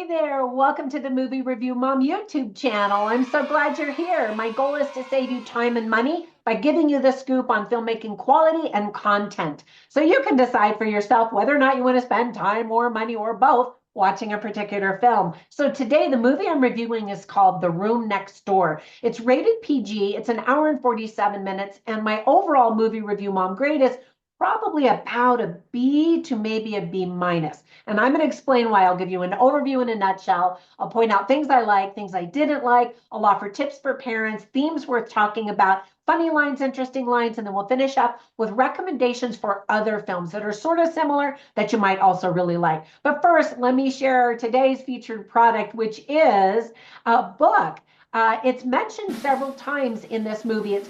Hey there, welcome to the Movie Review Mom YouTube channel. I'm so glad you're here. My goal is to save you time and money by giving you the scoop on filmmaking quality and content. So you can decide for yourself whether or not you want to spend time or money or both watching a particular film. So today, the movie I'm reviewing is called The Room Next Door. It's rated PG, it's an hour and 47 minutes, and my overall movie review mom grade is probably about a B to maybe a B minus. And I'm going to explain why. I'll give you an overview in a nutshell. I'll point out things I like, things I didn't like. I'll offer tips for parents, themes worth talking about, funny lines, interesting lines, and then we'll finish up with recommendations for other films that are sort of similar that you might also really like. But first, let me share today's featured product, which is a book. It's mentioned several times in this movie. It's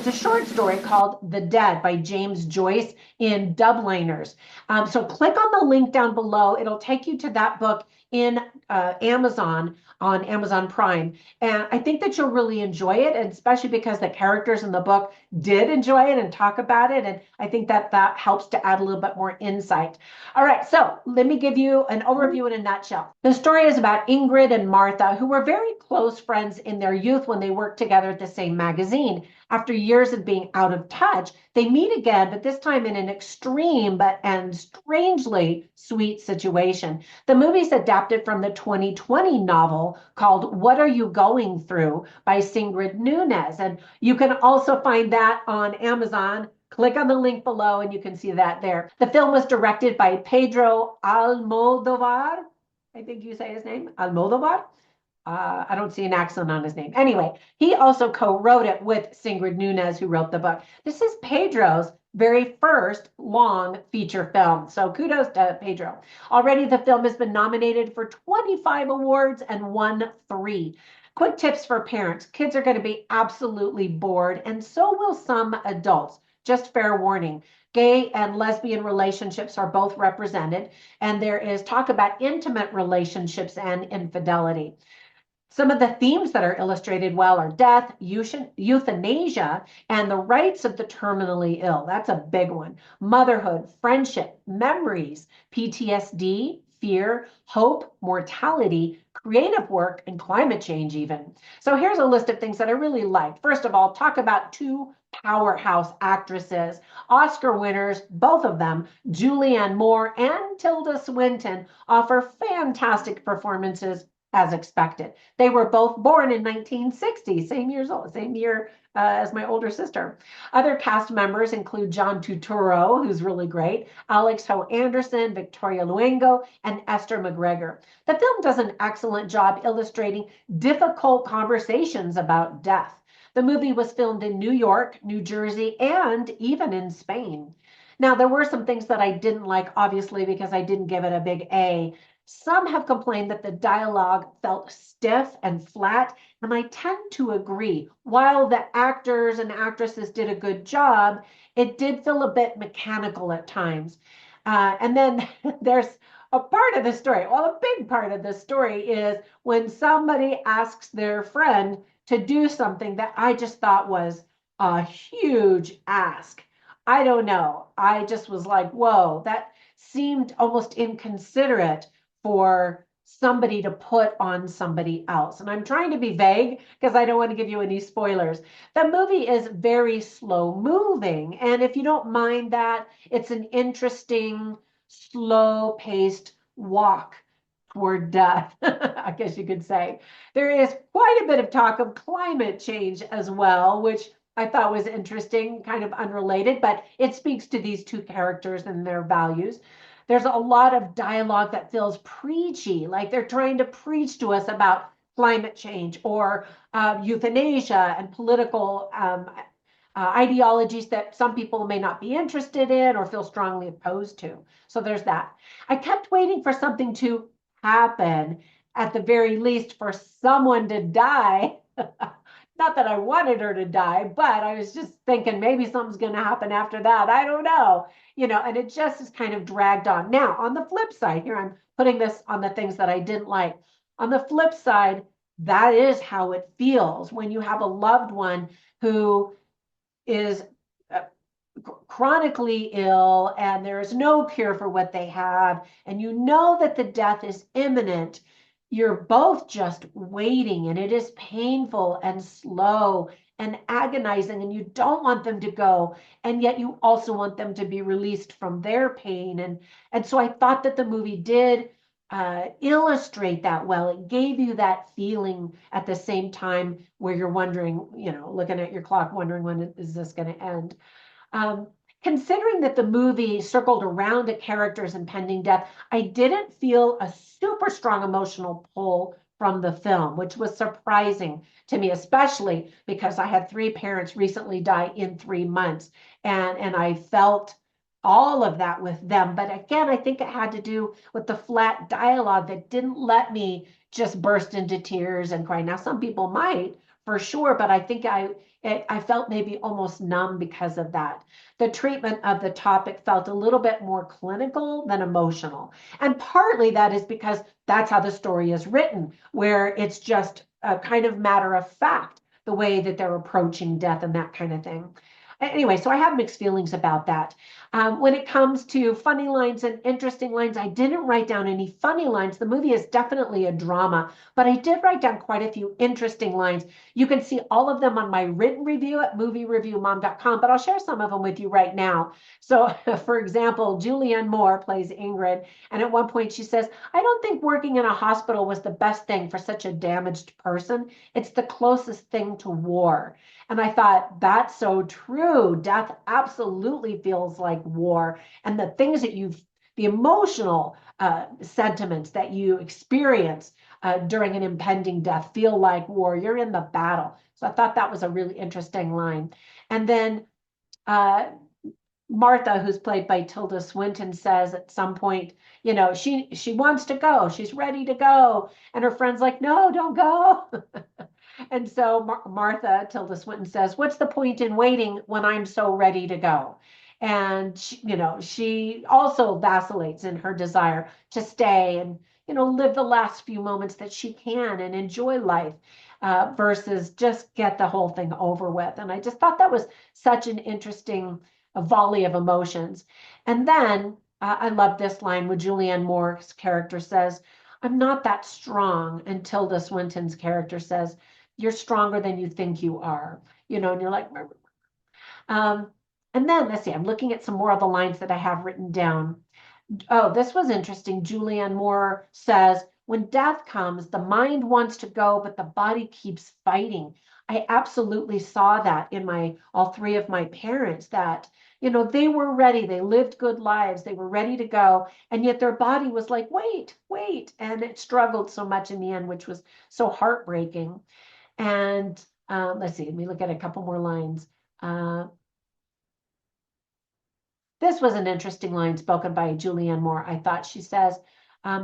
a short story called The Dead by James Joyce in Dubliners. So click on the link down below. It'll take you to that book in Amazon on Amazon Prime. And I think that you'll really enjoy it, and especially because the characters in the book did enjoy it and talk about it. And I think that that helps to add a little bit more insight. All right, so let me give you an overview in a nutshell. The story is about Ingrid and Martha, who were very close friends in their youth when they worked together at the same magazine. After years of being out of touch, they meet again, but this time in an extreme and strangely sweet situation. The movie's adapted from the 2020 novel called What Are You Going Through by Ingrid Nunez. And you can also find that on Amazon. Click on the link below and you can see that there. The film was directed by Pedro Almodovar. I think you say his name, Almodovar. I don't see an accent on his name. Anyway, he also co-wrote it with Ingrid Nunez, who wrote the book. This is Pedro's very first long feature film. So kudos to Pedro. Already the film has been nominated for 25 awards and won 3. Quick tips for parents. Kids are going to be absolutely bored, and so will some adults. Just fair warning. Gay and lesbian relationships are both represented, and there is talk about intimate relationships and infidelity. Some of the themes that are illustrated well are death, euthanasia, and the rights of the terminally ill. That's a big one. Motherhood, friendship, memories, PTSD, fear, hope, mortality, creative work, and climate change even. So here's a list of things that I really liked. First of all, talk about 2 powerhouse actresses, Oscar winners, both of them, Julianne Moore and Tilda Swinton, offer fantastic performances as expected. They were both born in 1960, same year as my older sister. Other cast members include John Turturro, who's really great, Alex Ho Anderson, Victoria Luengo, and Esther McGregor. The film does an excellent job illustrating difficult conversations about death. The movie was filmed in New York, New Jersey, and even in Spain. Now, there were some things that I didn't like, obviously, because I didn't give it a big A. Some have complained that the dialogue felt stiff and flat, and I tend to agree. While the actors and actresses did a good job, it did feel a bit mechanical at times. And then there's a part of the story. Well, a big part of the story is when somebody asks their friend to do something that I just thought was a huge ask. I don't know. I just was like, whoa, that seemed almost inconsiderate for somebody to put on somebody else. And I'm trying to be vague because I don't want to give you any spoilers. The movie is very slow moving. And if you don't mind that, it's an interesting, slow paced walk toward death, I guess you could say. There is quite a bit of talk of climate change as well, which I thought was interesting, kind of unrelated, but it speaks to these 2 characters and their values. There's a lot of dialogue that feels preachy, like they're trying to preach to us about climate change or euthanasia and political ideologies that some people may not be interested in or feel strongly opposed to. So there's that. I kept waiting for something to happen, at the very least, for someone to die. Not that I wanted her to die, but I was just thinking maybe something's going to happen after that. I don't know, and it just is kind of dragged on. Now, on the flip side, here I'm putting this on the things that I didn't like. On the flip side, that is how it feels when you have a loved one who is chronically ill and there is no cure for what they have, and you know that the death is imminent. you're both just waiting, and it is painful and slow and agonizing, and you don't want them to go, and yet you also want them to be released from their pain. And so I thought that the movie did illustrate that well. It gave you that feeling at the same time where you're wondering, looking at your clock, wondering when is this going to end. Um, Considering that the movie circled around a character's impending death, I didn't feel a super strong emotional pull from the film, which was surprising to me, especially because I had three parents recently die in 3 months, and I felt all of that with them. But again, I think it had to do with the flat dialogue that didn't let me just burst into tears and cry. Now, some people might, for sure, but I think I felt maybe almost numb because of that. The treatment of the topic felt a little bit more clinical than emotional. And partly that is because that's how the story is written, where it's just a kind of matter of fact, the way that they're approaching death and that kind of thing. Anyway, so I have mixed feelings about that. When it comes to funny lines and interesting lines, I didn't write down any funny lines. The movie is definitely a drama, but I did write down quite a few interesting lines. You can see all of them on my written review at moviereviewmom.com, but I'll share some of them with you right now. So, for example, Julianne Moore plays Ingrid, and at one point she says, I don't think working in a hospital was the best thing for such a damaged person. It's the closest thing to war. And I thought, that's so true. Death absolutely feels like war. And the things that the emotional sentiments that you experience during an impending death feel like war. You're in the battle. So I thought that was a really interesting line. And then Martha, who's played by Tilda Swinton, says at some point, she wants to go. She's ready to go. And her friend's like, no, don't go. And so Martha, Tilda Swinton says, what's the point in waiting when I'm so ready to go? And she also vacillates in her desire to stay and, live the last few moments that she can and enjoy life versus just get the whole thing over with. And I just thought that was such an interesting volley of emotions. And then I love this line where Julianne Moore's character says, I'm not that strong. And Tilda Swinton's character says, you're stronger than you think you are, and you're like, um, and then let's see, I'm looking at some more of the lines that I have written down. Oh, this was interesting. Julianne Moore says, when death comes, the mind wants to go, but the body keeps fighting. I absolutely saw that in all three of my parents, that, they were ready. They lived good lives. They were ready to go. And yet their body was like, wait, wait. And it struggled so much in the end, which was so heartbreaking. And let's see, let me look at a couple more lines. This was an interesting line spoken by Julianne Moore. I thought she says,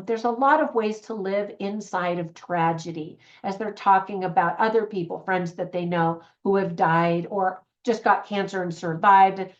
there's a lot of ways to live inside of tragedy, as they're talking about other people, friends that they know who have died or just got cancer and survived. And,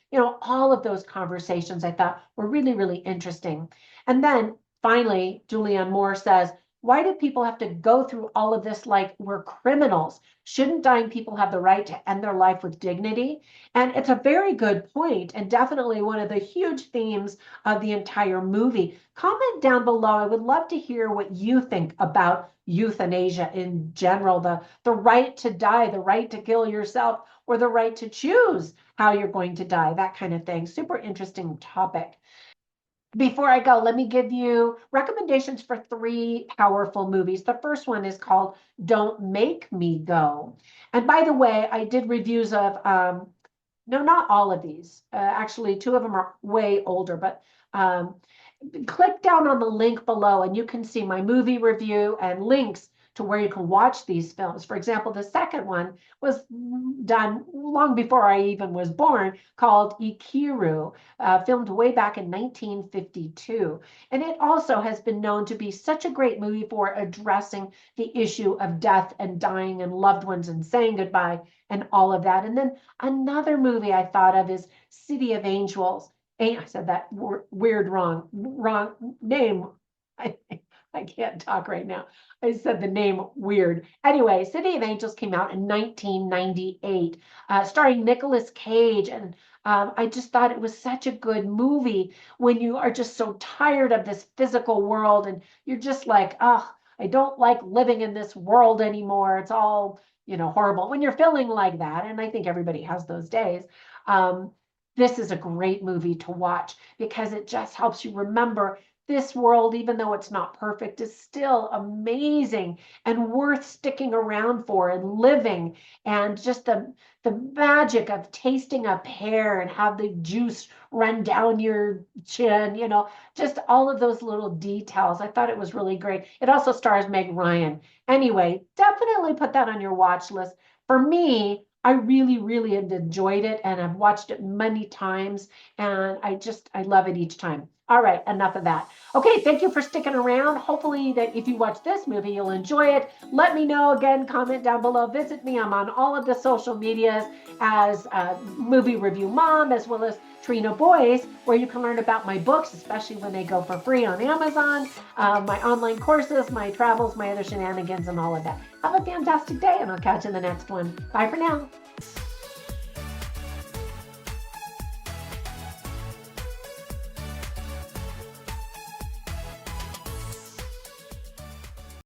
all of those conversations I thought were really, really interesting. And then finally, Julianne Moore says, why do people have to go through all of this like we're criminals? Shouldn't dying people have the right to end their life with dignity? And it's a very good point, and definitely one of the huge themes of the entire movie. Comment down below. I would love to hear what you think about euthanasia in general, the right to die, the right to kill yourself, or the right to choose how you're going to die, that kind of thing. Super interesting topic. Before I go, let me give you recommendations for 3 powerful movies. The first one is called Don't Make Me Go. And by the way, I did reviews of, no, not all of these. Actually, 2 of them are way older, but click down on the link below and you can see my movie review and links to where you can watch these films. For example, the second one was done long before I even was born, called Ikiru, filmed way back in 1952. And it also has been known to be such a great movie for addressing the issue of death and dying and loved ones and saying goodbye and all of that. And then another movie I thought of is City of Angels. I said that weird wrong name. I can't talk right now. I said the name weird. Anyway, City of Angels came out in 1998, starring Nicolas Cage. And I just thought it was such a good movie when you are just so tired of this physical world and you're just like, oh, I don't like living in this world anymore. It's all, horrible. When you're feeling like that, and I think everybody has those days, this is a great movie to watch because it just helps you remember this world, even though it's not perfect, is still amazing and worth sticking around for and living. And just the magic of tasting a pear and have the juice run down your chin, just all of those little details. I thought it was really great. It also stars Meg Ryan. Anyway, definitely put that on your watch list. For me, I really, really enjoyed it, and I've watched it many times, and I love it each time. All right, enough of that. Okay, thank you for sticking around. Hopefully that if you watch this movie, you'll enjoy it. Let me know again, comment down below. Visit me. I'm on all of the social medias as Movie Review Mom, as well as Trina Boice, where you can learn about my books, especially when they go for free on Amazon, my online courses, my travels, my other shenanigans, and all of that. Have a fantastic day, and I'll catch you in the next one. Bye for now.